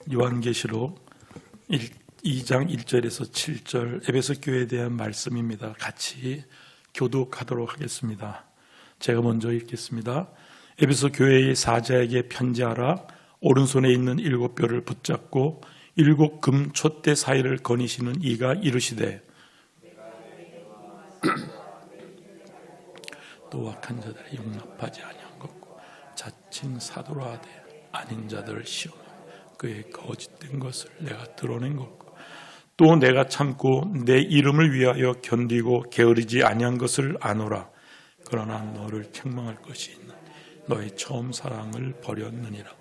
요한계시록 2장 1절에서 7절 에베소 교회에 대한 말씀입니다. 같이 교독하도록 하겠습니다. 제가 먼저 읽겠습니다. 에베소 교회의 사자에게 편지하라. 오른손에 있는 7뼈를 붙잡고 7 금 촛대 사이를 거니시는 이가 이르시되 또 악한 자들을 용납하지 아니한 것고 자칭 사도라 하되 아닌 자들을 시험하고 그의 거짓된 것을 내가 드러낸 것고 또 내가 참고 내 이름을 위하여 견디고 게으르지 아니한 것을 아노라. 그러나 너를 책망할 것이 있는 너의 처음 사랑을 버렸느니라.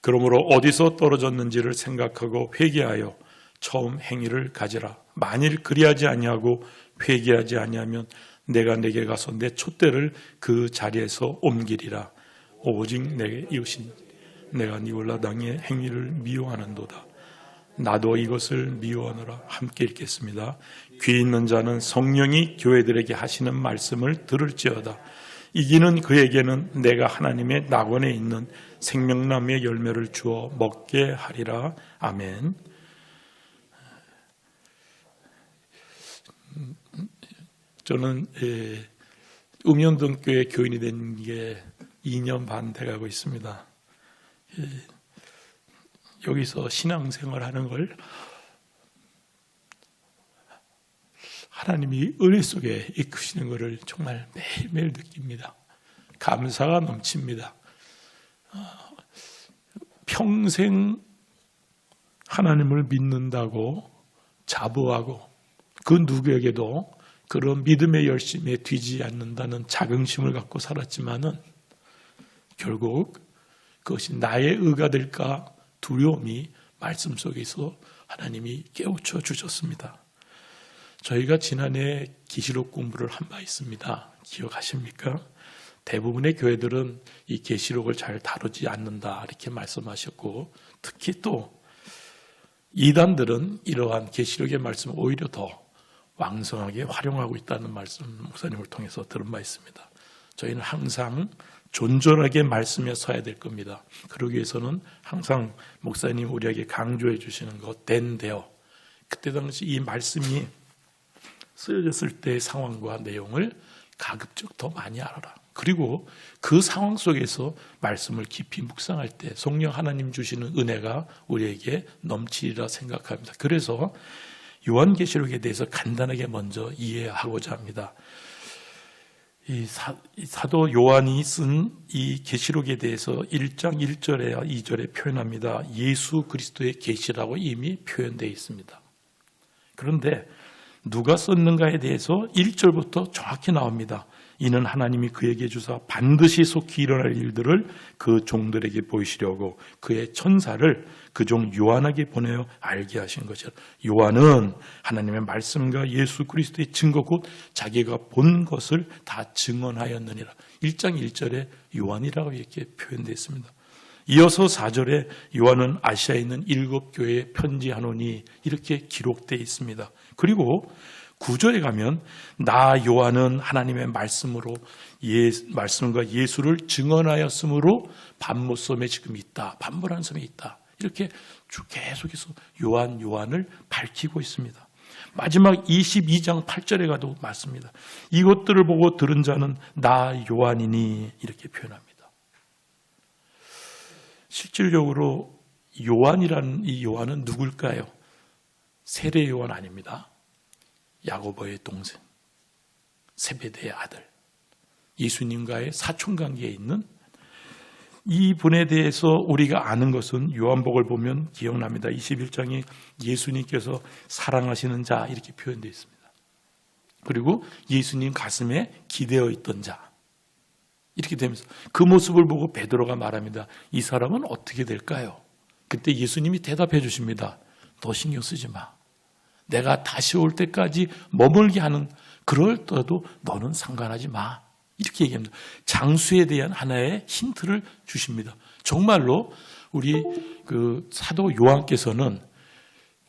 그러므로 어디서 떨어졌는지를 생각하고 회개하여 처음 행위를 가지라. 만일 그리하지 아니하고 회개하지 아니하면 내가 내게 가서 내 촛대를 그 자리에서 옮기리라. 오직 내게 이으신 내가 네 올라당의 행위를 미워하는도다. 나도 이것을 미워하노라. 함께 읽겠습니다. 귀 있는 자는 성령이 교회들에게 하시는 말씀을 들을지어다. 이기는 그에게는 내가 하나님의 낙원에 있는 생명나무의 열매를 주어 먹게 하리라. 아멘. 저는 음연동교회 교인이 된 게 2년 반 돼가고 있습니다. 여기서 신앙생활하는 걸 하나님이 은혜 속에 이끄시는 것을 정말 매일매일 느낍니다. 감사가 넘칩니다. 평생 하나님을 믿는다고 자부하고 그 누구에게도 그런 믿음의 열심에 뒤지 않는다는 자긍심을 갖고 살았지만은 결국 그것이 나의 의가 될까 두려움이 말씀 속에서 하나님이 깨우쳐 주셨습니다. 저희가 지난해 계시록 공부를 한 바 있습니다. 기억하십니까? 대부분의 교회들은 이 계시록을 잘 다루지 않는다 이렇게 말씀하셨고, 특히 또 이단들은 이러한 계시록의 말씀을 오히려 더 왕성하게 활용하고 있다는 말씀 목사님을 통해서 들은 바 있습니다. 저희는 항상 존존하게 말씀에 서야 될 겁니다. 그러기 위해서는 항상 목사님 우리에게 강조해 주시는 것 된대요. 그때 당시 이 말씀이 쓰여졌을 때의 상황과 내용을 가급적 더 많이 알아라. 그리고 그 상황 속에서 말씀을 깊이 묵상할 때 성령 하나님 주시는 은혜가 우리에게 넘치리라 생각합니다. 그래서 요한계시록에 대해서 간단하게 먼저 이해하고자 합니다. 이 사도 요한이 쓴 이 계시록에 대해서 1장 1절에 2절에 표현합니다. 예수 그리스도의 계시라고 이미 표현되어 있습니다. 그런데 누가 썼는가에 대해서 1절부터 정확히 나옵니다. 이는 하나님이 그에게 주사 반드시 속히 일어날 일들을 그 종들에게 보이시려고 그의 천사를 그 종 요한에게 보내어 알게 하신 것이라. 요한은 하나님의 말씀과 예수 그리스도의 증거 곧 자기가 본 것을 다 증언하였느니라. 1장 1절에 요한이라고 이렇게 표현되어 있습니다. 이어서 4절에 요한은 아시아에 있는 7교회에 편지하노니 이렇게 기록되어 있습니다. 그리고 9절에 가면 나 요한은 하나님의 말씀으로 말씀과 예수를 증언하였으므로 반모섬에 지금 있다. 반모라는 섬에 있다. 이렇게 쭉 계속해서 요한을 밝히고 있습니다. 마지막 22장 8절에 가도 맞습니다. 이것들을 보고 들은 자는 나 요한이니 이렇게 표현합니다. 실질적으로 요한이라는 이 요한은 누굴까요? 세례 요한 아닙니다. 야고보의 동생, 세베대의 아들, 예수님과의 사촌관계에 있는 이 분에 대해서 우리가 아는 것은 요한복을 보면 기억납니다. 21장에 예수님께서 사랑하시는 자 이렇게 표현되어 있습니다. 그리고 예수님 가슴에 기대어 있던 자 이렇게 되면서 그 모습을 보고 베드로가 말합니다. 이 사람은 어떻게 될까요? 그때 예수님이 대답해 주십니다. 너 신경 쓰지 마. 내가 다시 올 때까지 머물게 하는 그럴때도 너는 상관하지 마. 이렇게 얘기합니다. 장수에 대한 하나의 힌트를 주십니다. 정말로 우리 그 사도 요한께서는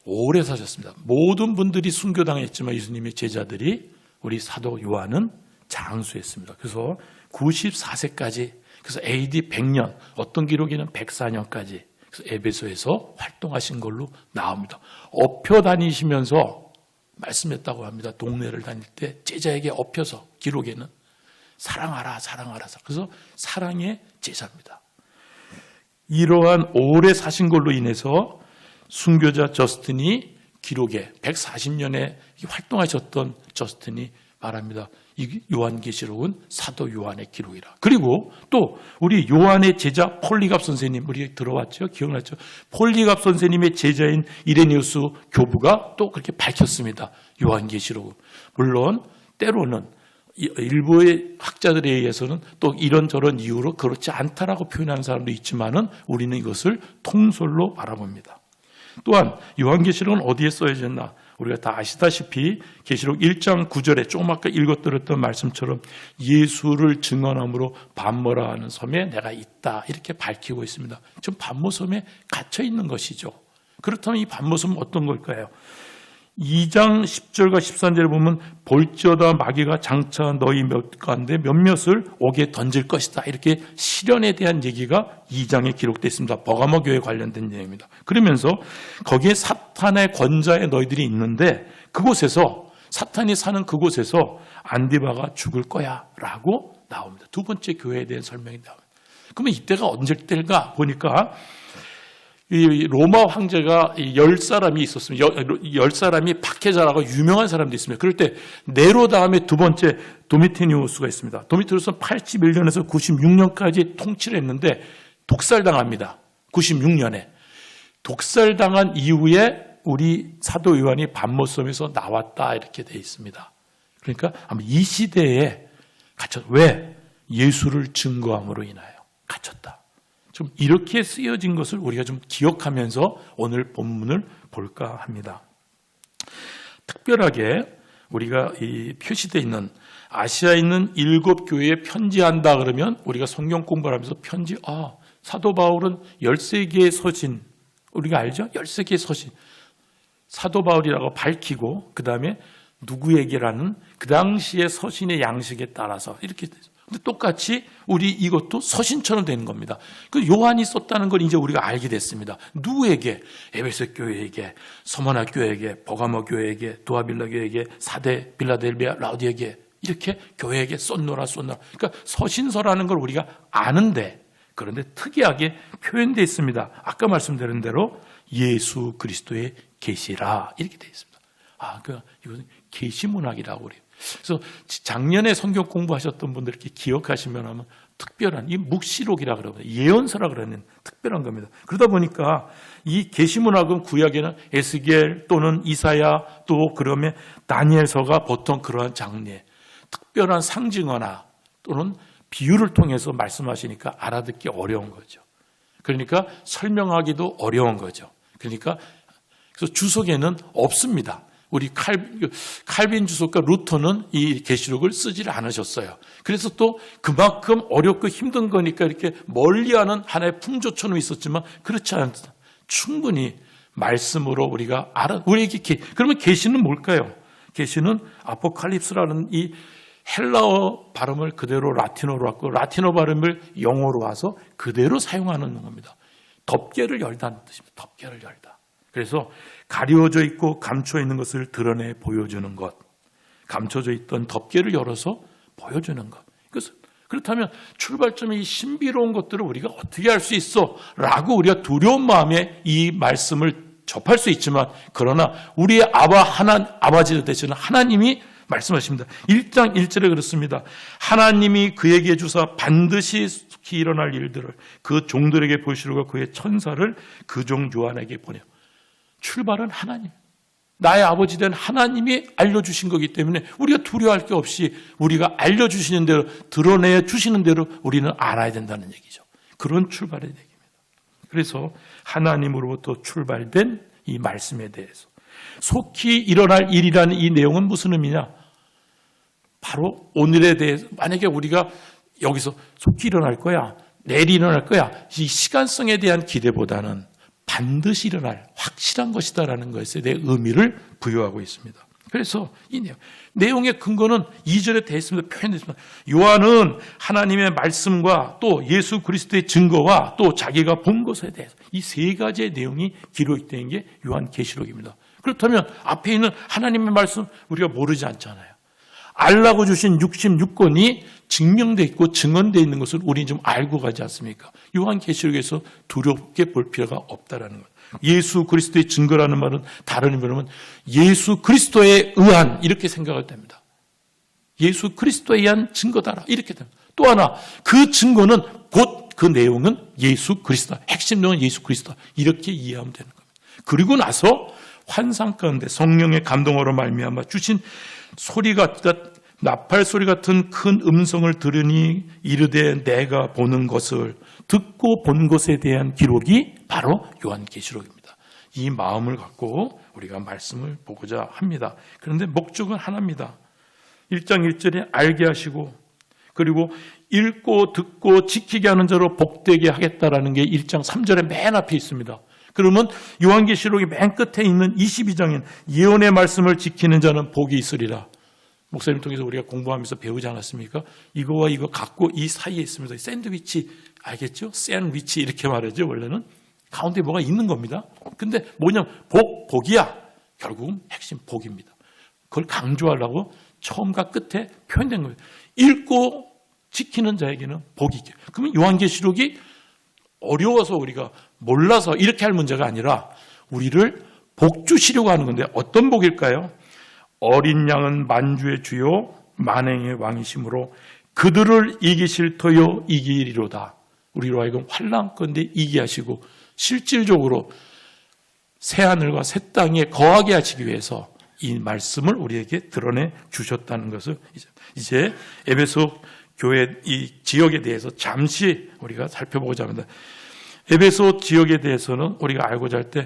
오래 사셨습니다. 모든 분들이 순교당했지만 예수님의 제자들이 우리 사도 요한은 장수했습니다. 그래서 94세까지, 그래서 AD 100년, 어떤 기록에는 104년까지 그래서 에베소에서 활동하신 걸로 나옵니다. 엎혀 다니시면서 말씀했다고 합니다. 동네를 다닐 때 제자에게 엎혀서 기록에는 사랑하라, 사랑하라. 그래서 사랑의 제자입니다. 이러한 오래 사신 걸로 인해서 순교자 저스틴이 기록에 140년에 활동하셨던 저스틴이 말합니다. 이 요한계시록은 사도 요한의 기록이라. 그리고 또 우리 요한의 제자 폴리갑 선생님, 우리 들어왔죠? 기억나죠? 폴리갑 선생님의 제자인 이레니우스 교부가 또 그렇게 밝혔습니다. 요한계시록은. 물론 때로는 일부의 학자들에 의해서는 또 이런저런 이유로 그렇지 않다라고 표현하는 사람도 있지만은 우리는 이것을 통솔로 바라봅니다. 또한 요한계시록은 어디에 써여졌나? 우리가 다 아시다시피 계시록 1장 9절에 조금 아까 읽어드렸던 말씀처럼 예수를 증언함으로 반모라 하는 섬에 내가 있다 이렇게 밝히고 있습니다. 지금 반모섬에 갇혀 있는 것이죠. 그렇다면 이 반모섬은 어떤 걸까요? 2장 10절과 13절에 보면 볼지어다 마귀가 장차한 너희 몇 가운데 몇몇을 옥에 던질 것이다. 이렇게 시련에 대한 얘기가 2장에 기록되어 있습니다. 버가모 교회에 관련된 내용입니다. 그러면서 거기에 사탄의 권자에 너희들이 있는데 그곳에서 사탄이 사는 그곳에서 안디바가 죽을 거야 라고 나옵니다. 두 번째 교회에 대한 설명이 나옵니다. 그러면 이때가 언제 때일까 보니까 이 로마 황제가 10사람이 있었습니다. 10사람이 박해자라고 유명한 사람도 있습니다. 그럴 때 네로 다음에 두 번째 도미티니우스가 있습니다. 도미티니우스는 81년에서 96년까지 통치를 했는데 독살당합니다. 96년에. 독살당한 이후에 우리 사도 요한이 반모섬에서 나왔다 이렇게 되어 있습니다. 그러니까 아마 이 시대에 갇혔다. 왜? 예수를 증거함으로 인하여 갇혔다. 좀 이렇게 쓰여진 것을 우리가 좀 기억하면서 오늘 본문을 볼까 합니다. 특별하게 우리가 이 표시되어 있는 아시아에 있는 7교회에 편지한다 그러면 우리가 성경 공부를 하면서 편지, 사도 바울은 13개의 서신, 우리가 알죠? 13개의 서신. 사도 바울이라고 밝히고 그 다음에 누구에게라는 그 당시의 서신의 양식에 따라서 이렇게 근데 똑같이 우리 이것도 서신처럼 되는 겁니다. 그 요한이 썼다는 걸 이제 우리가 알게 됐습니다. 누구에게? 에베소 교회에게, 서머나 교회에게, 버가모 교회에게, 도아빌라 교회에게, 사대, 빌라델비아, 라우디에게 이렇게 교회에게 썼노라. 그러니까 서신서라는 걸 우리가 아는데 그런데 특이하게 표현되어 있습니다. 아까 말씀드린 대로 예수 그리스도의 계시라 이렇게 되어 있습니다. 이건 계시문학이라고 그래요. 그래서 작년에 성경 공부하셨던 분들 이렇게 기억하시면 하면 특별한 이 묵시록이라 그러면 예언서라 그러는 특별한 겁니다. 그러다 보니까 이 계시문학은 구약에는 에스겔 또는 이사야 또 그러면 다니엘서가 보통 그러한 장르에 특별한 상징어나 또는 비유를 통해서 말씀하시니까 알아듣기 어려운 거죠. 그러니까 설명하기도 어려운 거죠. 그러니까 그래서 주석에는 없습니다. 우리 칼빈 주석과 루터는 이 계시록을 쓰지를 않으셨어요. 그래서 또 그만큼 어렵고 힘든 거니까 이렇게 멀리하는 하나의 풍조처럼 있었지만 그렇지 않습니다. 충분히 말씀으로 우리가 우리에게 그러면 계시는 뭘까요? 계시는 아포칼립스라는 이 헬라어 발음을 그대로 라틴어로 왔고 라틴어 발음을 영어로 와서 그대로 사용하는 겁니다. 덮개를 열다는 뜻입니다. 덮개를 열다. 그래서 가려져 있고 감춰 있는 것을 드러내 보여주는 것. 감춰져 있던 덮개를 열어서 보여주는 것. 그렇다면 출발점의 이 신비로운 것들을 우리가 어떻게 할 수 있어? 라고 우리가 두려운 마음에 이 말씀을 접할 수 있지만 그러나 우리의 아버지 되시는 하나님이 말씀하십니다. 1장 1절에 그렇습니다. 하나님이 그에게 주사 반드시 속히 일어날 일들을 그 종들에게 보시려고 그의 천사를 그 종 요한에게 보내요. 출발은 하나님. 나의 아버지 된 하나님이 알려주신 거기 때문에 우리가 두려워할 게 없이 우리가 알려주시는 대로 드러내 주시는 대로 우리는 알아야 된다는 얘기죠. 그런 출발의 얘기입니다. 그래서 하나님으로부터 출발된 이 말씀에 대해서 속히 일어날 일이라는 이 내용은 무슨 의미냐? 바로 오늘에 대해서 만약에 우리가 여기서 속히 일어날 거야, 내일 일어날 거야 이 시간성에 대한 기대보다는 반드시 일어날 확실한 것이다라는 것에 대해 의미를 부여하고 있습니다. 그래서 이 내용의 근거는 2절에 되어 있습니다. 표현되어 있습니다. 요한은 하나님의 말씀과 또 예수 그리스도의 증거와 또 자기가 본 것에 대해서 이 세 가지의 내용이 기록된 게 요한계시록입니다. 그렇다면 앞에 있는 하나님의 말씀 우리가 모르지 않잖아요. 알라고 주신 66권이 증명되어 있고 증언되어 있는 것을 우리는 좀 알고 가지 않습니까? 요한계시록에서 두렵게 볼 필요가 없다라는 거예요. 예수 그리스도의 증거라는 말은 다른 의미로 하면 예수 그리스도에 의한 이렇게 생각을 됩니다. 예수 그리스도에 의한 증거다라 이렇게 됩니다. 또 하나 그 증거는 곧 그 내용은 예수 그리스도, 핵심 내용은 예수 그리스도 이렇게 이해하면 되는 겁니다. 그리고 나서 환상 가운데 성령의 감동으로 말미암아 주신 소리가 나팔 소리 같은 큰 음성을 들으니 이르되 내가 보는 것을 듣고 본 것에 대한 기록이 바로 요한계시록입니다. 이 마음을 갖고 우리가 말씀을 보고자 합니다. 그런데 목적은 하나입니다. 1장 1절에 알게 하시고 그리고 읽고 듣고 지키게 하는 자로 복되게 하겠다라는 게 1장 3절에 맨 앞에 있습니다. 그러면 요한계시록이 맨 끝에 있는 22장인 예언의 말씀을 지키는 자는 복이 있으리라. 목사님 통해서 우리가 공부하면서 배우지 않았습니까? 이거와 이거 갖고 이 사이에 있습니다. 샌드위치 알겠죠? 샌드위치 이렇게 말하죠. 원래는 가운데 뭐가 있는 겁니다. 근데 뭐냐면 복이야. 결국은 핵심 복입니다. 그걸 강조하려고 처음과 끝에 표현된 거예요. 읽고 지키는 자에게는 복이 있게. 그러면 요한계시록이 어려워서 우리가 몰라서 이렇게 할 문제가 아니라 우리를 복 주시려고 하는 건데 어떤 복일까요? 어린 양은 만주의 주요 만행의 왕이심으로 그들을 이기실 터요 이기리로다. 우리로 하여금 환난 가운데 이기게 하시고 실질적으로 새하늘과 새 땅에 거하게 하시기 위해서 이 말씀을 우리에게 드러내 주셨다는 것을 이제 에베소 교회 이 지역에 대해서 잠시 우리가 살펴보고자 합니다. 에베소 지역에 대해서는 우리가 알고자 할 때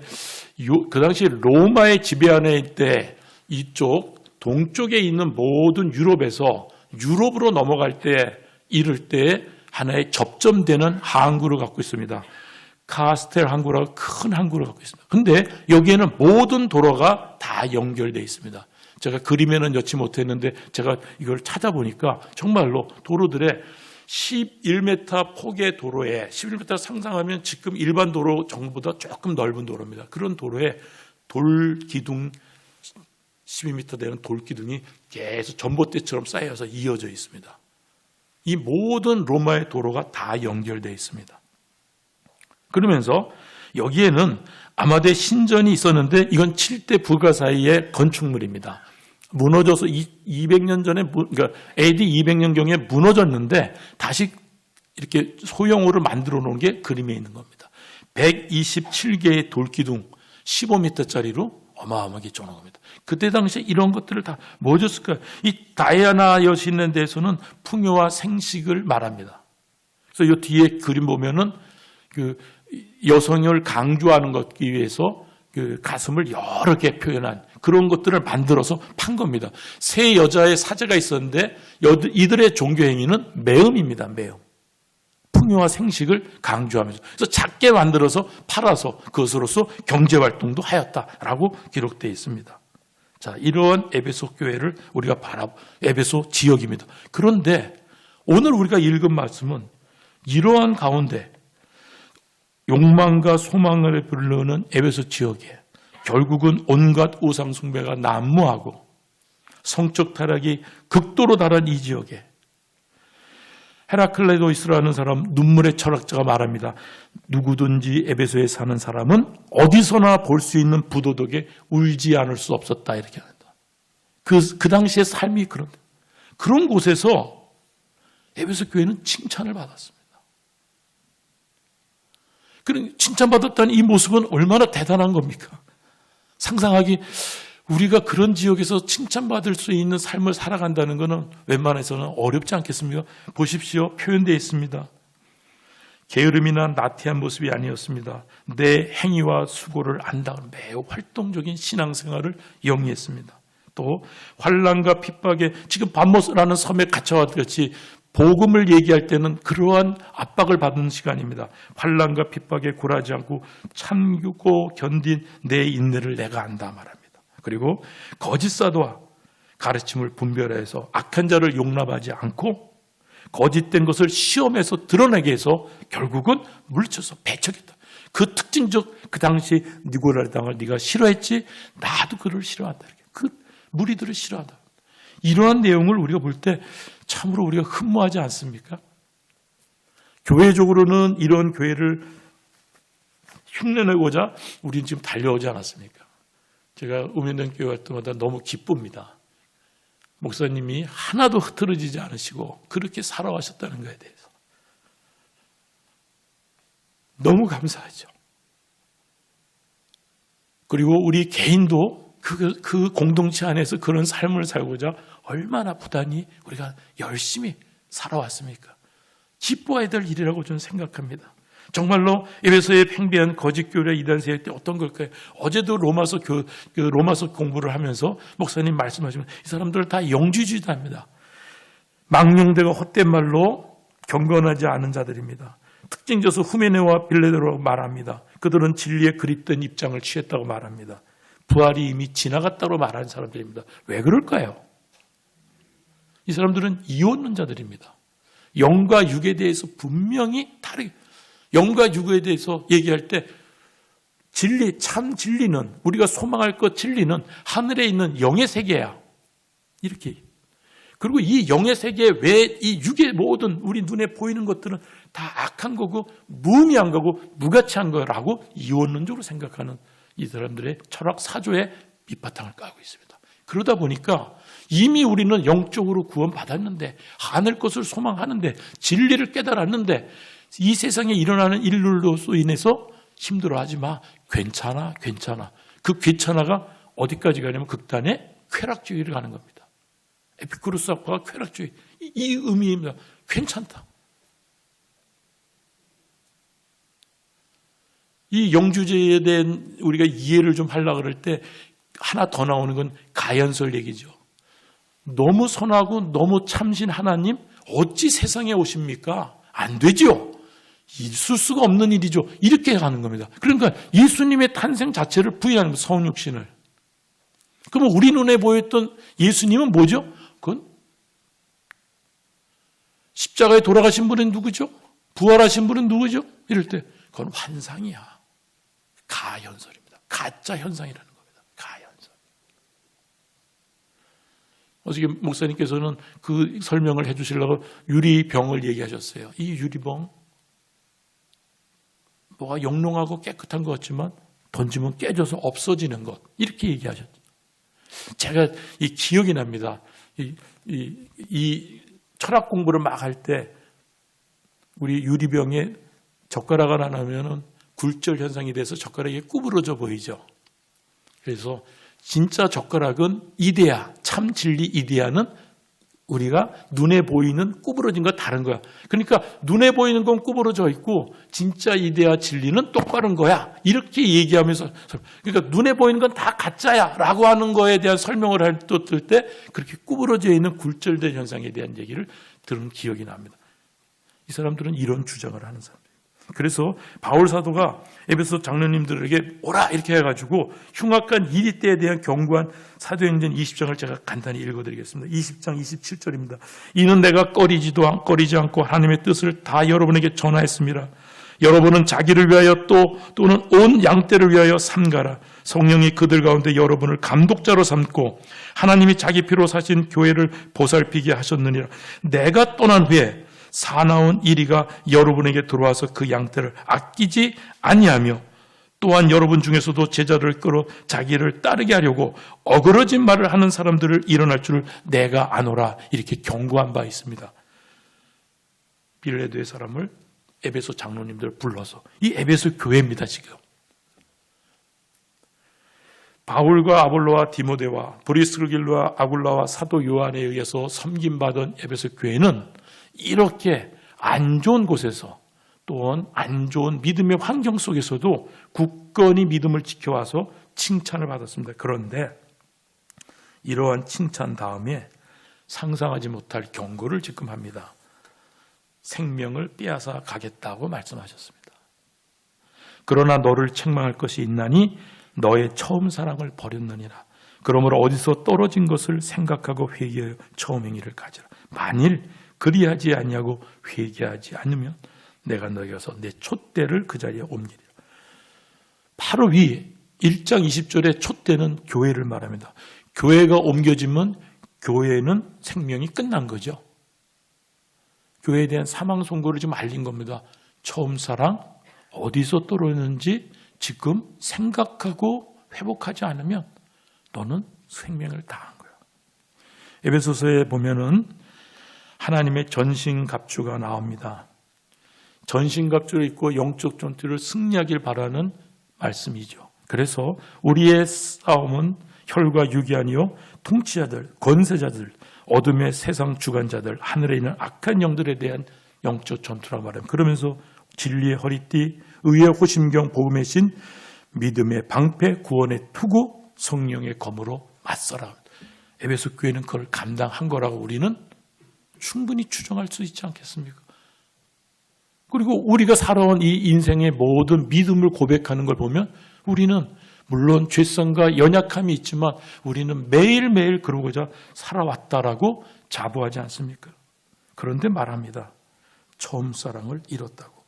그 당시 로마의 지배 안에 때 이쪽 동쪽에 있는 모든 유럽에서 유럽으로 넘어갈 때 이를 때 하나의 접점되는 항구를 갖고 있습니다. 카스텔 항구라고 큰 항구를 갖고 있습니다. 그런데 여기에는 모든 도로가 다 연결되어 있습니다. 제가 그림에는 넣지 못했는데 제가 이걸 찾아보니까 정말로 도로들의 11m 폭의 도로에 11m 상상하면 지금 일반 도로 정보보다 조금 넓은 도로입니다. 그런 도로에 돌기둥 12m 되는 돌기둥이 계속 전봇대처럼 쌓여서 이어져 있습니다. 이 모든 로마의 도로가 다 연결되어 있습니다. 그러면서 여기에는 아마대 신전이 있었는데 이건 7대 불가사의의 건축물입니다. 무너져서 200년 전에 그러니까 AD 200년경에 무너졌는데 다시 이렇게 소형으로 만들어 놓은 게 그림에 있는 겁니다. 127개의 돌기둥 15m짜리로 어마어마하게 쪼는 겁니다. 그때 당시에 이런 것들을 다 뭐 줬을까요? 이 다이아나 여신에 대해서는 풍요와 생식을 말합니다. 그래서 이 뒤에 그림 보면은 그 여성을 강조하는 것 위해서 그 가슴을 여러 개 표현한 그런 것들을 만들어서 판 겁니다. 세 여자의 사제가 있었는데 이들의 종교 행위는 매음입니다. 매음. 풍요와 생식을 강조하면서 그래서 작게 만들어서 팔아서 그것으로서 경제활동도 하였다라고 기록되어 있습니다. 자, 이러한 에베소 교회를 우리가 에베소 지역입니다. 그런데 오늘 우리가 읽은 말씀은 이러한 가운데 욕망과 소망을 부르는 에베소 지역에 결국은 온갖 우상 숭배가 난무하고 성적 타락이 극도로 달한 이 지역에 헤라클레도이스라는 사람 눈물의 철학자가 말합니다. 누구든지 에베소에 사는 사람은 어디서나 볼 수 있는 부도덕에 울지 않을 수 없었다 이렇게 합니다. 그 당시의 삶이 그런 곳에서 에베소 교회는 칭찬을 받았습니다. 그런 칭찬받았다는 이 모습은 얼마나 대단한 겁니까? 상상하기 우리가 그런 지역에서 칭찬받을 수 있는 삶을 살아간다는 것은 웬만해서는 어렵지 않겠습니까? 보십시오. 표현되어 있습니다. 게으름이나 나태한 모습이 아니었습니다. 내 행위와 수고를 안다는 매우 활동적인 신앙생활을 영위했습니다. 또 환난과 핍박에 지금 밤모스라는 섬에 갇혀왔듯이 복음을 얘기할 때는 그러한 압박을 받는 시간입니다. 환난과 핍박에 굴하지 않고 참고 견딘 내 인내를 내가 안다 말합니다. 그리고 거짓 사도와 가르침을 분별해서 악한 자를 용납하지 않고 거짓된 것을 시험해서 드러내게 해서 결국은 물리쳐서 배척했다. 그 특징적 그 당시 니고라당을 네가 싫어했지 나도 그를 싫어한다. 그 무리들을 싫어한다. 이러한 내용을 우리가 볼 때 참으로 우리가 흠모하지 않습니까? 교회적으로는 이런 교회를 흉내내고자 우리는 지금 달려오지 않았습니까? 제가 우면된 교회 할 때마다 너무 기쁩니다. 목사님이 하나도 흐트러지지 않으시고 그렇게 살아가셨다는 것에 대해서 너무 감사하죠. 그리고 우리 개인도 그 공동체 안에서 그런 삶을 살고자 얼마나 부단히 우리가 열심히 살아왔습니까? 기뻐해야 될 일이라고 저는 생각합니다. 정말로 에베소의 팽배한 거짓 교회 이단 세력 때 어떤 걸까요? 어제도 로마서 공부를 하면서 목사님 말씀하시면 이 사람들 다 영지주의자입니다. 망령되고 헛된 말로 경건하지 않은 자들입니다. 특징져서 후메네와 빌레데라고 말합니다. 그들은 진리에 그립된 입장을 취했다고 말합니다. 부활이 이미 지나갔다고 말하는 사람들입니다. 왜 그럴까요? 이 사람들은 이혼론자들입니다. 영과 육에 대해서 분명히 다르게 영과 육에 대해서 얘기할 때 진리, 참 진리는 우리가 소망할 것 진리는 하늘에 있는 영의 세계야. 이렇게. 그리고 이 영의 세계에 왜 이 육의 모든 우리 눈에 보이는 것들은 다 악한 거고 무의미한 거고 무가치한 거라고 이원론적으로 생각하는 이 사람들의 철학 사조에 밑바탕을 깔고 있습니다. 그러다 보니까 이미 우리는 영적으로 구원받았는데 하늘 것을 소망하는데 진리를 깨달았는데 이 세상에 일어나는 일들로 인해서 힘들어하지 마. 괜찮아. 그 괜찮아가 어디까지 가냐면 극단의 쾌락주의를 가는 겁니다. 에피쿠로스 학파가 쾌락주의. 이 의미입니다. 괜찮다. 이 영주제에 대한 우리가 이해를 좀 하려고 그럴 때 하나 더 나오는 건 가연설 얘기죠. 너무 선하고 너무 참신 하나님 어찌 세상에 오십니까? 안 되죠. 있을 수가 없는 일이죠. 이렇게 가는 겁니다. 그러니까 예수님의 탄생 자체를 부인하는 거예요. 성육신을. 그러면 우리 눈에 보였던 예수님은 뭐죠? 그건 십자가에 돌아가신 분은 누구죠? 부활하신 분은 누구죠? 이럴 때 그건 환상이야. 가현설입니다. 가짜 현상이라는 겁니다. 가현설. 어저께 목사님께서는 그 설명을 해 주시려고 유리병을 얘기하셨어요. 이 유리병 뭐가 영롱하고 깨끗한 것 같지만 던지면 깨져서 없어지는 것. 이렇게 얘기하셨죠. 제가 이 기억이 납니다. 이 철학 공부를 막 할 때 우리 유리병에 젓가락 하나 넣으면 굴절 현상이 돼서 젓가락이 구부러져 보이죠. 그래서 진짜 젓가락은 이데아, 참 진리 이데아는 우리가 눈에 보이는 구부러진 거 다른 거야. 그러니까 눈에 보이는 건 구부러져 있고 진짜 이데아 진리는 똑바른 거야. 이렇게 얘기하면서 그러니까 눈에 보이는 건 다 가짜야 라고 하는 거에 대한 설명을 할 때 그렇게 구부러져 있는 굴절된 현상에 대한 얘기를 들은 기억이 납니다. 이 사람들은 이런 주장을 하는 사람들이에요. 그래서 바울 사도가 에베소 장로님들에게 오라 이렇게 해가지고 흉악한 이리 때에 대한 경고한 사도행전 20장을 제가 간단히 읽어드리겠습니다. 20장 27절입니다. 이는 내가 꺼리지 않고 하나님의 뜻을 다 여러분에게 전하였습니다. 여러분은 자기를 위하여 또는 온 양떼를 위하여 삼가라. 성령이 그들 가운데 여러분을 감독자로 삼고 하나님이 자기 피로 사신 교회를 보살피게 하셨느니라. 내가 떠난 후에 사나운 이리가 여러분에게 들어와서 그 양떼를 아끼지 아니하며 또한 여러분 중에서도 제자를 끌어 자기를 따르게 하려고 어그러진 말을 하는 사람들을 일어날 줄을 내가 아노라. 이렇게 경고한 바 있습니다. 빌레도의 사람을 에베소 장로님들 불러서 이 에베소 교회입니다. 지금 바울과 아볼로와 디모데와 브리스길과 아굴라와 사도 요한에 의해서 섬김받은 에베소 교회는 이렇게 안 좋은 곳에서 또한 안 좋은 믿음의 환경 속에서도 굳건히 믿음을 지켜와서 칭찬을 받았습니다. 그런데 이러한 칭찬 다음에 상상하지 못할 경고를 지금 합니다. 생명을 빼앗아 가겠다고 말씀하셨습니다. 그러나 너를 책망할 것이 있나니 너의 처음 사랑을 버렸느니라. 그러므로 어디서 떨어진 것을 생각하고 회개하여 처음 행위를 가지라. 만일 그리하지 아니하고 회개하지 않으면 내가 너에게 와서 내 촛대를 그 자리에 옮기리라. 바로 위 1장 20절의 촛대는 교회를 말합니다. 교회가 옮겨지면 교회는 생명이 끝난 거죠. 교회에 대한 사망 선고를 지금 알린 겁니다. 처음 사랑 어디서 떨어졌는지 지금 생각하고 회복하지 않으면 너는 생명을 다한 거야. 에베소서에 보면은 하나님의 전신갑주가 나옵니다. 전신갑주를 입고 영적 전투를 승리하길 바라는 말씀이죠. 그래서 우리의 싸움은 혈과 육이 아니요 통치자들, 권세자들, 어둠의 세상 주관자들, 하늘에 있는 악한 영들에 대한 영적 전투라고 말합니다. 그러면서 진리의 허리띠, 의의 호심경, 복음의 신, 믿음의 방패, 구원의 투구, 성령의 검으로 맞서라. 에베소 교회는 그걸 감당한 거라고 우리는 충분히 추정할 수 있지 않겠습니까? 그리고 우리가 살아온 이 인생의 모든 믿음을 고백하는 걸 보면 우리는 물론 죄성과 연약함이 있지만 우리는 매일매일 그러고자 살아왔다라고 자부하지 않습니까? 그런데 말합니다. 처음 사랑을 잃었다고.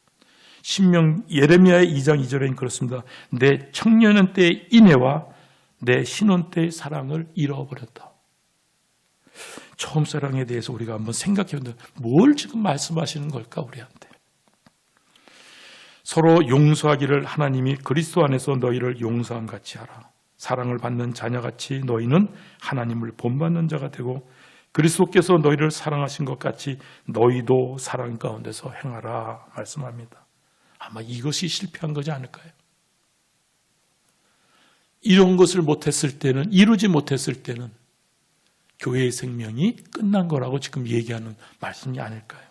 예레미야의 2장 2절에는 그렇습니다. 내 청년은 때의 인애와 내 신혼 때의 사랑을 잃어버렸다. 처음 사랑에 대해서 우리가 한번 생각해 보면 뭘 지금 말씀하시는 걸까 우리한테. 서로 용서하기를 하나님이 그리스도 안에서 너희를 용서함 같이 하라. 사랑을 받는 자녀같이 너희는 하나님을 본받는 자가 되고 그리스도께서 너희를 사랑하신 것 같이 너희도 사랑 가운데서 행하라 말씀합니다. 아마 이것이 실패한 거지 않을까요? 이런 것을 못했을 때는, 이루지 못했을 때는 교회의 생명이 끝난 거라고 지금 얘기하는 말씀이 아닐까요?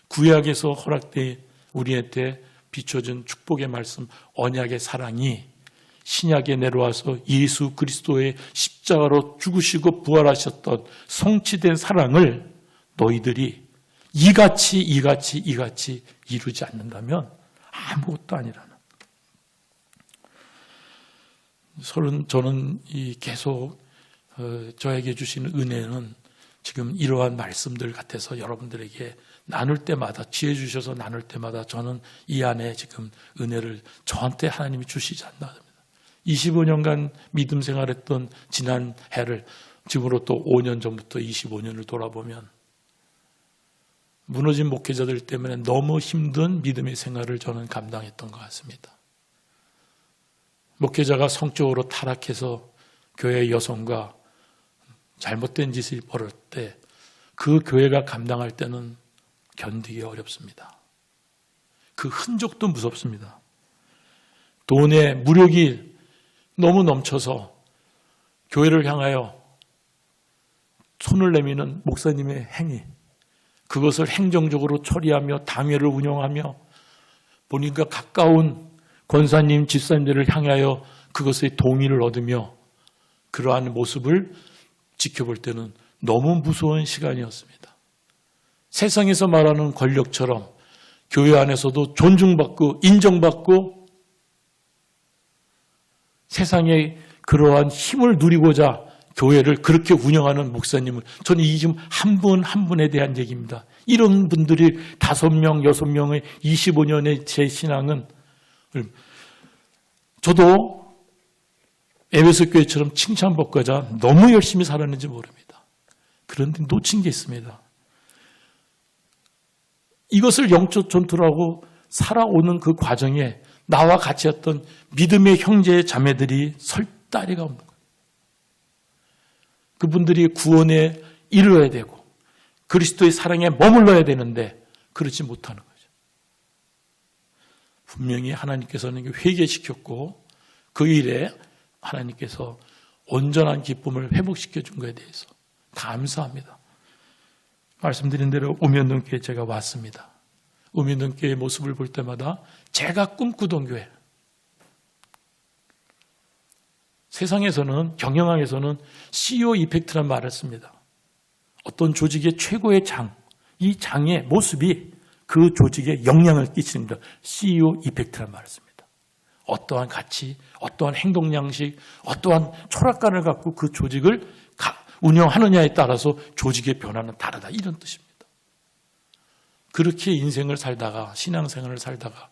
구약에서 허락된 우리한테 비춰준 축복의 말씀, 언약의 사랑이 신약에 내려와서 예수 그리스도의 십자가로 죽으시고 부활하셨던 성취된 사랑을 너희들이 이같이 이루지 않는다면 아무것도 아니라는. 저는 계속 저에게 주시는 은혜는 지금 이러한 말씀들 같아서 여러분들에게 나눌 때마다, 지혜 주셔서 나눌 때마다 저는 이 안에 지금 은혜를 저한테 하나님이 주시지 않나. 25년간 믿음 생활했던 지난 해를 지금으로 또 5년 전부터 25년을 돌아보면 무너진 목회자들 때문에 너무 힘든 믿음의 생활을 저는 감당했던 것 같습니다. 목회자가 성적으로 타락해서 교회 여성과 잘못된 짓을 벌일 때 그 교회가 감당할 때는 견디기 어렵습니다. 그 흔적도 무섭습니다. 돈의 무력이 너무 넘쳐서 교회를 향하여 손을 내미는 목사님의 행위, 그것을 행정적으로 처리하며 당회를 운영하며 본인과 가까운 권사님, 집사님들을 향하여 그것의 동의를 얻으며 그러한 모습을 지켜볼 때는 너무 무서운 시간이었습니다. 세상에서 말하는 권력처럼 교회 안에서도 존중받고 인정받고 세상에 그러한 힘을 누리고자 교회를 그렇게 운영하는 목사님을, 저는 이 지금 한 분 한 분에 대한 얘기입니다. 이런 분들이 5명, 6명의 25년의 제 신앙은 저도 에베소 교회처럼 칭찬받고자 너무 열심히 살았는지 모릅니다. 그런데 놓친 게 있습니다. 이것을 영적 전투라고 살아오는 그 과정에 나와 같이 했던 믿음의 형제 자매들이 설 다리가 없는 거예요. 그분들이 구원에 이르러야 되고 그리스도의 사랑에 머물러야 되는데 그렇지 못하는 거죠. 분명히 하나님께서는 회개시켰고 그 일에 하나님께서 온전한 기쁨을 회복시켜 준 것에 대해서 감사합니다. 말씀드린 대로 우면동교회에 제가 왔습니다. 우면동교회의 모습을 볼 때마다 제가 꿈꾸던 교회. 세상에서는, 경영학에서는 CEO 이펙트란 말을 씁니다. 어떤 조직의 최고의 장, 이 장의 모습이 그 조직에 영향을 끼칩니다. CEO 이펙트란 말을 씁니다. 어떠한 가치, 어떠한 행동 양식, 어떠한 철학관을 갖고 그 조직을 운영하느냐에 따라서 조직의 변화는 다르다. 이런 뜻입니다. 그렇게 인생을 살다가 신앙생활을 살다가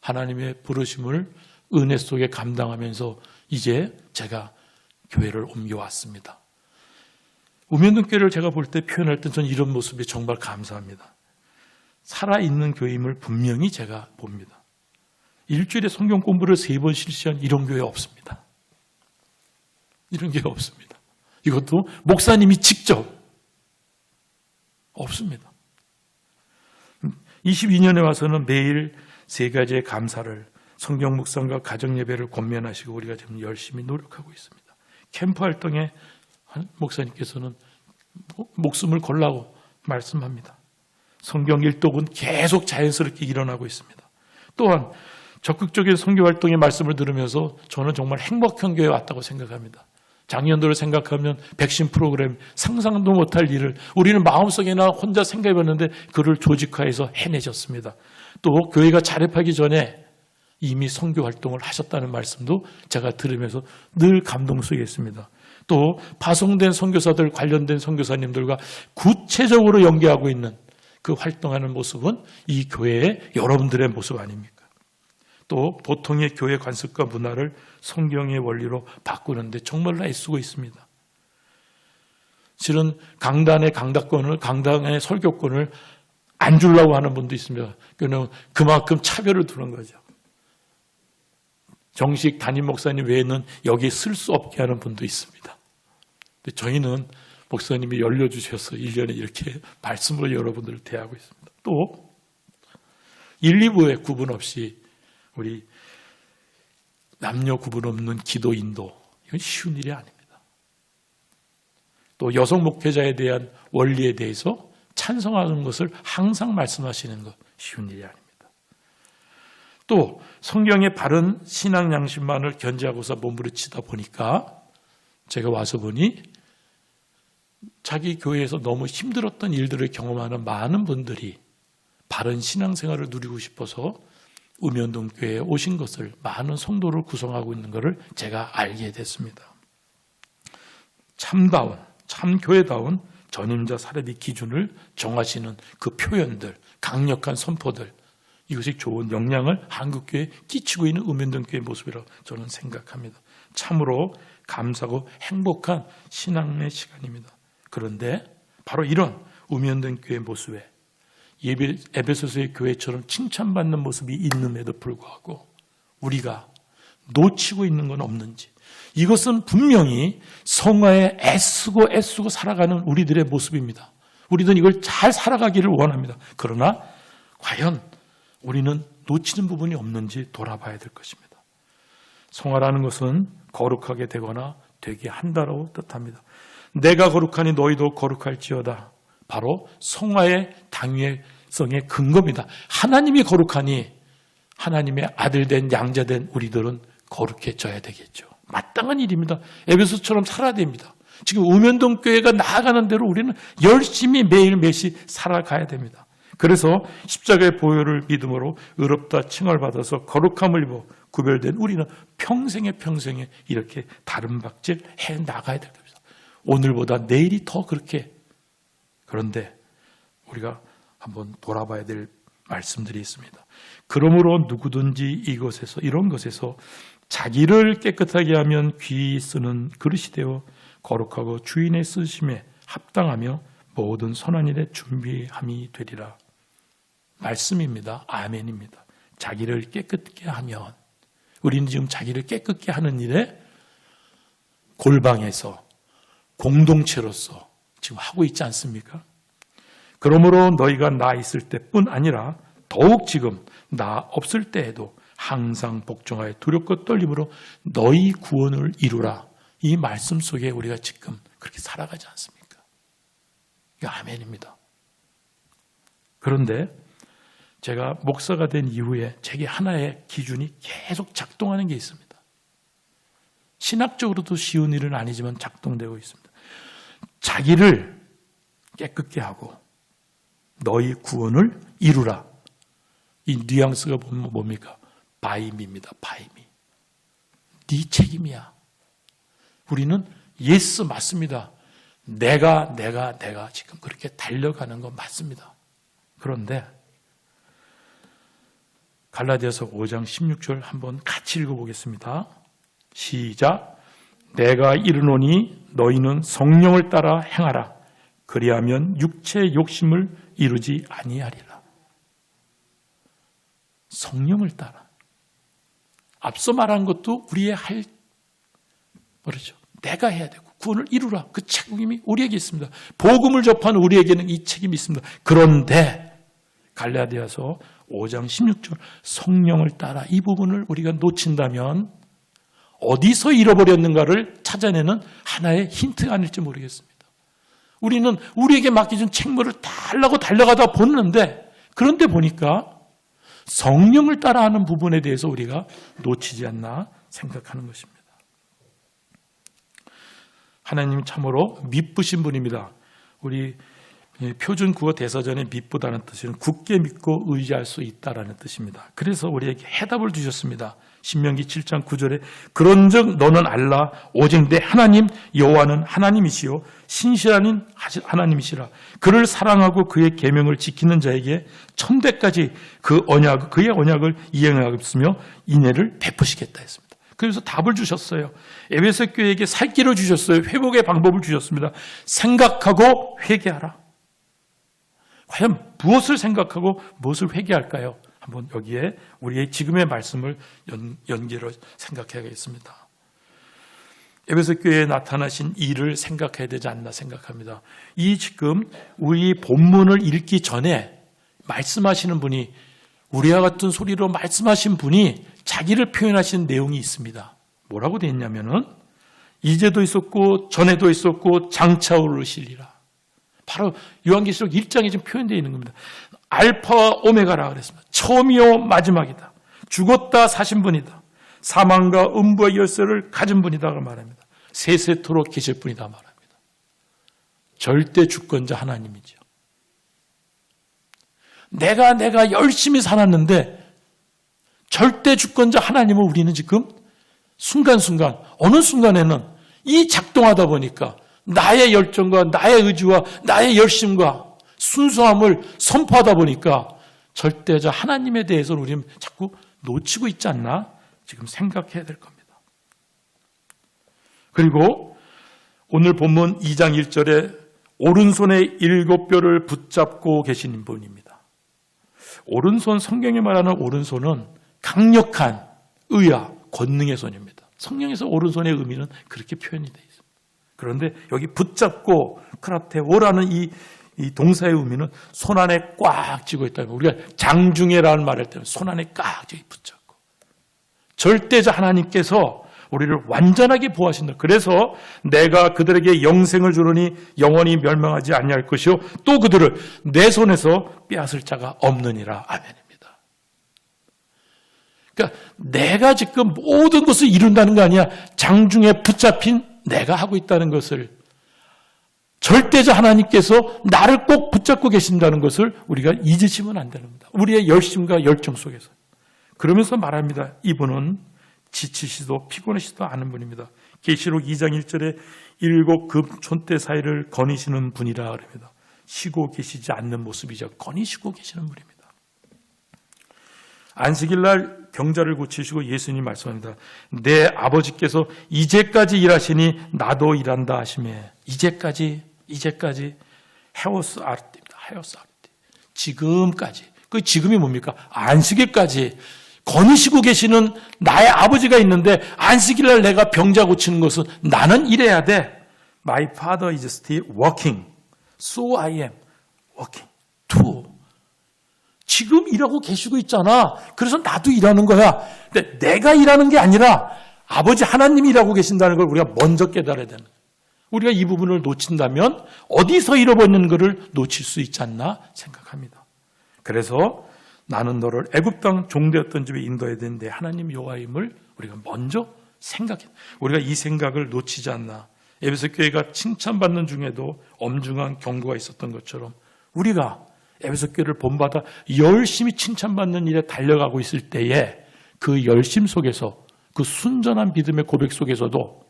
하나님의 부르심을 은혜 속에 감당하면서 이제 제가 교회를 옮겨왔습니다. 우면동교회를 제가 볼 때 표현할 때 저는 이런 모습이 정말 감사합니다. 살아있는 교회임을 분명히 제가 봅니다. 일주일에 성경 공부를 3번 실시한 이런 교회 없습니다. 이런 교회 없습니다. 이것도 목사님이 직접 없습니다. 22년에 와서는 매일 3가지의 감사를 성경 묵상과 가정 예배를 권면하시고 우리가 지금 열심히 노력하고 있습니다. 캠프 활동에 목사님께서는 목숨을 걸라고 말씀합니다. 성경 일독은 계속 자연스럽게 일어나고 있습니다. 또한 적극적인 선교 활동의 말씀을 들으면서 저는 정말 행복한 교회에 왔다고 생각합니다. 작년도를 생각하면 백신 프로그램 상상도 못할 일을 우리는 마음속에나 혼자 생각해봤는데 그를 조직화해서 해내셨습니다. 또 교회가 자립하기 전에 이미 선교 활동을 하셨다는 말씀도 제가 들으면서 늘 감동 속에 있습니다. 또 파송된 선교사들 관련된 선교사님들과 구체적으로 연계하고 있는 그 활동하는 모습은 이 교회의 여러분들의 모습 아닙니까? 또 보통의 교회 관습과 문화를 성경의 원리로 바꾸는데 정말로 애쓰고 있습니다. 실은 강단의 설교권을 안 주려고 하는 분도 있습니다. 그만큼 차별을 두는 거죠. 정식 담임 목사님 외에는 여기에 쓸 수 없게 하는 분도 있습니다. 근데 저희는 목사님이 열려주셔서 1년에 이렇게 말씀으로 여러분들을 대하고 있습니다. 또 1, 2부에 구분 없이 우리 남녀 구분 없는 기도 인도, 이건 쉬운 일이 아닙니다. 또 여성 목회자에 대한 원리에 대해서 찬성하는 것을 항상 말씀하시는 것 쉬운 일이 아닙니다. 또 성경의 바른 신앙 양심만을 견지하고서 몸부림치다 보니까 제가 와서 보니 자기 교회에서 너무 힘들었던 일들을 경험하는 많은 분들이 바른 신앙생활을 누리고 싶어서 우면동 교회에 오신 것을 많은 성도를 구성하고 있는 것을 제가 알게 됐습니다. 참 교회다운 전임자 사례비 기준을 정하시는 그 표현들, 강력한 선포들, 이것이 좋은 영향을 한국교회에 끼치고 있는 우면동교회의 모습이라고 저는 생각합니다. 참으로 감사하고 행복한 신앙의 시간입니다. 그런데 바로 이런 우면동교회의 모습에 에베소서의 교회처럼 칭찬받는 모습이 있음에도 불구하고 우리가 놓치고 있는 건 없는지, 이것은 분명히 성화에 애쓰고 살아가는 우리들의 모습입니다. 우리는 이걸 잘 살아가기를 원합니다. 그러나 과연 우리는 놓치는 부분이 없는지 돌아봐야 될 것입니다. 성화라는 것은 거룩하게 되거나 되게 한다라고 뜻합니다. 내가 거룩하니 너희도 거룩할지어다. 바로 성화의 당위성의 근거입니다. 하나님이 거룩하니 하나님의 아들된 양자된 우리들은 거룩해져야 되겠죠. 마땅한 일입니다. 에베소처럼 살아야 됩니다. 지금 우면동 교회가 나아가는 대로 우리는 열심히 매일매일 살아가야 됩니다. 그래서 십자가의 보혈을 믿음으로 의롭다 칭을 받아서 거룩함을 입어 구별된 우리는 평생에 이렇게 다름박질 해 나가야 될 겁니다. 오늘보다 내일이 더 그렇게. 그런데 우리가 한번 돌아봐야 될 말씀들이 있습니다. 그러므로 누구든지 이런 것에서 자기를 깨끗하게 하면 귀히 쓰는 그릇이 되어 거룩하고 주인의 쓰심에 합당하며 모든 선한 일에 준비함이 되리라. 말씀입니다. 아멘입니다. 자기를 깨끗게 하면, 우리는 지금 자기를 깨끗게 하는 일에 골방에서 공동체로서 지금 하고 있지 않습니까? 그러므로 너희가 나 있을 때뿐 아니라 더욱 지금 나 없을 때에도 항상 복종하여 두렵고 떨림으로 너희 구원을 이루라. 이 말씀 속에 우리가 지금 그렇게 살아가지 않습니까? 이거 아멘입니다. 그런데 제가 목사가 된 이후에 제게 하나의 기준이 계속 작동하는 게 있습니다. 신학적으로도 쉬운 일은 아니지만 작동되고 있습니다. 자기를 깨끗게 하고 너희 구원을 이루라. 이 뉘앙스가 보면 뭡니까? 바이미입니다. 바이미. 네 책임이야. 우리는 예스 맞습니다. 내가 지금 그렇게 달려가는 건 맞습니다. 그런데 갈라디아서 5장 16절 한번 같이 읽어보겠습니다. 시작. 내가 이르노니 너희는 성령을 따라 행하라. 그리하면 육체의 욕심을 이루지 아니하리라. 성령을 따라. 앞서 말한 것도 우리의 뭐죠? 내가 해야 되고 구원을 이루라. 그 책임이 우리에게 있습니다. 복음을 접하는 우리에게는 이 책임이 있습니다. 그런데 갈라디아서 5장 16절 성령을 따라 이 부분을 우리가 놓친다면 어디서 잃어버렸는가를 찾아내는 하나의 힌트가 아닐지 모르겠습니다. 우리는 우리에게 맡겨진 책무를 달라고 달려가다 보는데 그런데 보니까 성령을 따라하는 부분에 대해서 우리가 놓치지 않나 생각하는 것입니다. 하나님 참으로 미쁘신 분입니다. 우리 표준 국어 대사전에 미쁘다는 뜻은 굳게 믿고 의지할 수 있다라는 뜻입니다. 그래서 우리에게 해답을 주셨습니다. 신명기 7장 9절에 그런즉 너는 알라 오직 내 하나님 여호와는 하나님이시요 신실한 하나님이시라. 그를 사랑하고 그의 계명을 지키는 자에게 천대까지 그의 언약을 이행하겠으며 인애를 베푸시겠다 했습니다. 그래서 답을 주셨어요. 에베소 교회에게 살 길을 주셨어요. 회복의 방법을 주셨습니다. 생각하고 회개하라. 과연 무엇을 생각하고 무엇을 회개할까요? 한번 여기에 우리의 지금의 말씀을 연계로 생각해야겠습니다. 에베소 교회에 나타나신 일을 생각해야 되지 않나 생각합니다. 이 지금 우리 본문을 읽기 전에 말씀하시는 분이 우리와 같은 소리로 말씀하신 분이 자기를 표현하신 내용이 있습니다. 뭐라고 되어 있냐면은 이제도 있었고 전에도 있었고 장차 오르시리라. 바로 요한계시록 1장에 지금 표현되어 있는 겁니다. 알파와 오메가라 그랬습니다. 처음이요 마지막이다. 죽었다 사신 분이다. 사망과 음부의 열쇠를 가진 분이다 말합니다. 세세토록 계실 분이다 말합니다. 절대 주권자 하나님이죠. 내가 열심히 살았는데 절대 주권자 하나님을 우리는 지금 순간순간 어느 순간에는 이 작동하다 보니까 나의 열정과 나의 의지와 나의 열심과 순수함을 선포하다 보니까 절대자 하나님에 대해서는 우리는 자꾸 놓치고 있지 않나 지금 생각해야 될 겁니다. 그리고 오늘 본문 2장 1절에 오른손에 7뼈를 붙잡고 계신 분입니다. 오른손, 성경이 말하는 오른손은 강력한 의야, 권능의 손입니다. 성경에서 오른손의 의미는 그렇게 표현이 되어 있습니다. 그런데 여기 붙잡고 크라테오라는 이 동사의 의미는 손 안에 꽉 쥐고 있다. 우리가 장중에라는 말을 할 때는 손 안에 꽉 붙잡고 절대자 하나님께서 우리를 완전하게 보호하신다. 그래서 내가 그들에게 영생을 주르니 영원히 멸망하지 아니할 것이요 또 그들을 내 손에서 빼앗을 자가 없느니라. 아멘입니다. 그러니까 내가 지금 모든 것을 이룬다는 거 아니야. 장중에 붙잡힌 내가 하고 있다는 것을 절대자 하나님께서 나를 꼭 붙잡고 계신다는 것을 우리가 잊으시면 안 되는 겁니다. 우리의 열심과 열정 속에서. 그러면서 말합니다. 이분은 지치시도 피곤하시도 않은 분입니다. 계시록 2장 1절에 7급 촌대 사이를 거니시는 분이라 그럽니다. 쉬고 계시지 않는 모습이죠. 거니시고 계시는 분입니다. 안식일날 병자를 고치시고 예수님이 말씀합니다. 내 아버지께서 이제까지 일하시니 나도 일한다 하시매 이제까지 헤오스 아르티입니다. 헤오스 아르티. 지금까지. 그 지금이 뭡니까? 안식일까지 거니시고 계시는 나의 아버지가 있는데 안식일날 내가 병자 고치는 것은 나는 일해야 돼. My father is still working. So I am working too. 지금 일하고 계시고 있잖아. 그래서 나도 일하는 거야. 근데 내가 일하는 게 아니라 아버지 하나님이 일하고 계신다는 걸 우리가 먼저 깨달아야 되는 거예요. 우리가 이 부분을 놓친다면 어디서 잃어버리는 것을 놓칠 수 있지 않나 생각합니다. 그래서 나는 너를 애굽 땅 종되었던 집에 인도해야 되는데 하나님 여호와임을 우리가 먼저 생각해. 우리가 이 생각을 놓치지 않나. 에베소 교회가 칭찬받는 중에도 엄중한 경고가 있었던 것처럼 우리가 에베소 교회를 본받아 열심히 칭찬받는 일에 달려가고 있을 때에 그 열심 속에서 그 순전한 믿음의 고백 속에서도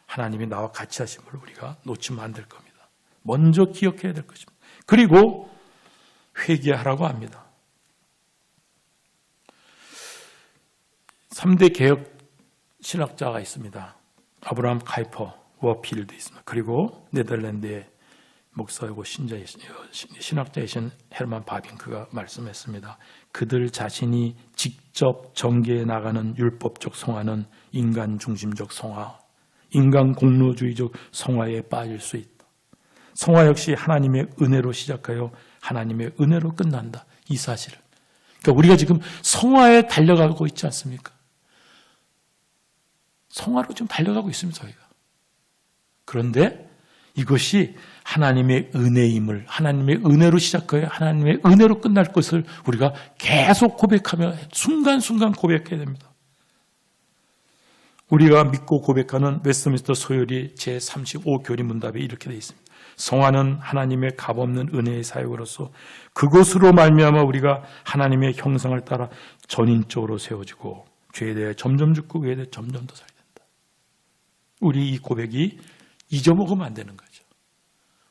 하나님이 나와 같이 하심을 우리가 놓치면 안 될 겁니다. 먼저 기억해야 될 것입니다. 그리고 회개하라고 합니다. 3대 개혁 신학자가 있습니다. 아브라함 카이퍼, 워필도 있습니다. 그리고 네덜란드의 목사이고 신학자이신 헤르만 바빙크가 말씀했습니다. 그들 자신이 직접 전개해 나가는 율법적 성화는 인간 중심적 성화, 인간 공로주의적 성화에 빠질 수 있다. 성화 역시 하나님의 은혜로 시작하여 하나님의 은혜로 끝난다. 이 사실을. 그러니까 우리가 지금 성화에 달려가고 있지 않습니까? 성화로 지금 달려가고 있습니다, 저희가. 그런데 이것이 하나님의 은혜임을, 하나님의 은혜로 시작하여 하나님의 은혜로 끝날 것을 우리가 계속 고백하며 순간순간 고백해야 됩니다. 우리가 믿고 고백하는 웨스트민스터 소요리 제35교리 문답에 이렇게 되어 있습니다. 성화는 하나님의 값없는 은혜의 사역으로서 그것으로 말미암아 우리가 하나님의 형상을 따라 전인적으로 세워지고 죄에 대해 점점 죽고 의에 대해 점점 더 살게 된다. 우리 이 고백이 잊어먹으면 안 되는 거죠.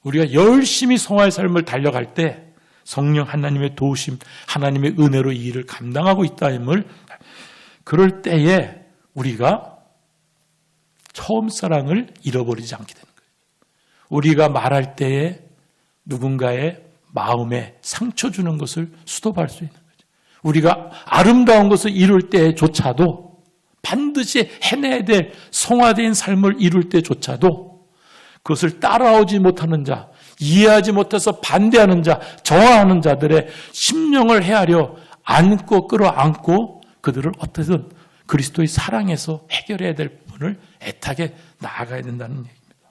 우리가 열심히 성화의 삶을 달려갈 때 성령 하나님의 도우심, 하나님의 은혜로 이 일을 감당하고 있다임을, 그럴 때에 우리가 처음 사랑을 잃어버리지 않게 되는 거예요. 우리가 말할 때에 누군가의 마음에 상처 주는 것을 스톱할 수 있는 거죠. 우리가 아름다운 것을 이룰 때조차도, 반드시 해내야 될 성화된 삶을 이룰 때조차도 그것을 따라오지 못하는 자, 이해하지 못해서 반대하는 자, 저항하는 자들의 심령을 헤아려 안고 끌어안고 그들을 어떻게든 그리스도의 사랑에서 해결해야 될 부분을 애타게 나아가야 된다는 얘기입니다.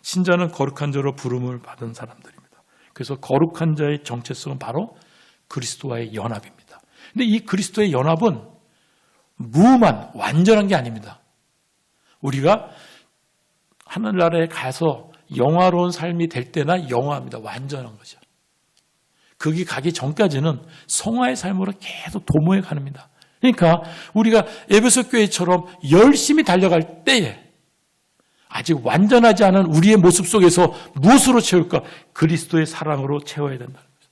신자는 거룩한 자로 부름을 받은 사람들입니다. 그래서 거룩한 자의 정체성은 바로 그리스도와의 연합입니다. 근데 이 그리스도의 연합은 무음한, 완전한 게 아닙니다. 우리가 하늘나라에 가서 영화로운 삶이 될 때나 영화합니다. 완전한 거죠. 거기 가기 전까지는 성화의 삶으로 계속 도모해 가는입니다. 그러니까 우리가 에베소 교회처럼 열심히 달려갈 때에 아직 완전하지 않은 우리의 모습 속에서 무엇으로 채울까? 그리스도의 사랑으로 채워야 된다는 거죠.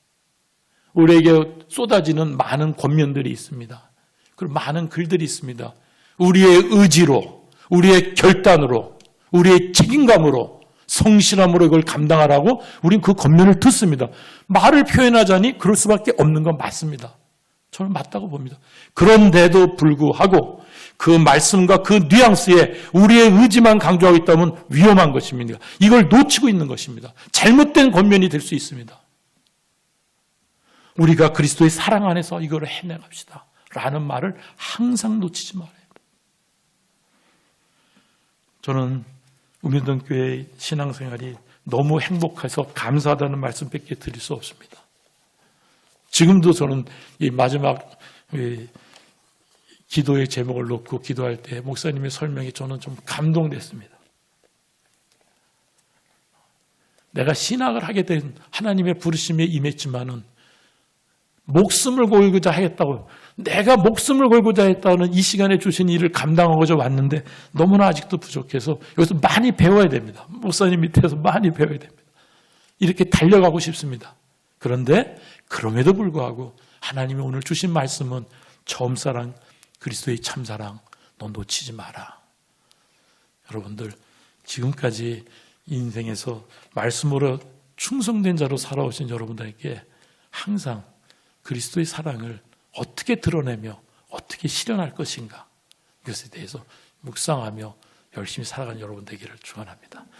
우리에게 쏟아지는 많은 권면들이 있습니다. 그리고 많은 글들이 있습니다. 우리의 의지로, 우리의 결단으로, 우리의 책임감으로, 성실함으로 이걸 감당하라고 우린 그 권면을 듣습니다. 말을 표현하자니 그럴 수밖에 없는 건 맞습니다. 저는 맞다고 봅니다. 그런데도 불구하고 그 말씀과 그 뉘앙스에 우리의 의지만 강조하고 있다면 위험한 것입니다. 이걸 놓치고 있는 것입니다. 잘못된 권면이 될 수 있습니다. 우리가 그리스도의 사랑 안에서 이걸 해내갑시다 라는 말을 항상 놓치지 말아야 합니다. 저는 우면동교회의 신앙생활이 너무 행복해서 감사하다는 말씀밖에 드릴 수 없습니다. 지금도 저는 이 마지막 기도의 제목을 놓고 기도할 때 목사님의 설명이 저는 좀 감동됐습니다. 내가 신학을 하게 된 하나님의 부르심에 임했지만은 목숨을 걸고자 하겠다고, 내가 목숨을 걸고자 했다는 이 시간에 주신 일을 감당하고자 왔는데 너무나 아직도 부족해서 여기서 많이 배워야 됩니다. 목사님 밑에서 많이 배워야 됩니다. 이렇게 달려가고 싶습니다. 그런데 그럼에도 불구하고 하나님이 오늘 주신 말씀은 처음 사랑, 그리스도의 참사랑 너 놓치지 마라. 여러분들 지금까지 인생에서 말씀으로 충성된 자로 살아오신 여러분들에게 항상 그리스도의 사랑을 어떻게 드러내며 어떻게 실현할 것인가, 이것에 대해서 묵상하며 열심히 살아가는 여러분 되기를 축원합니다.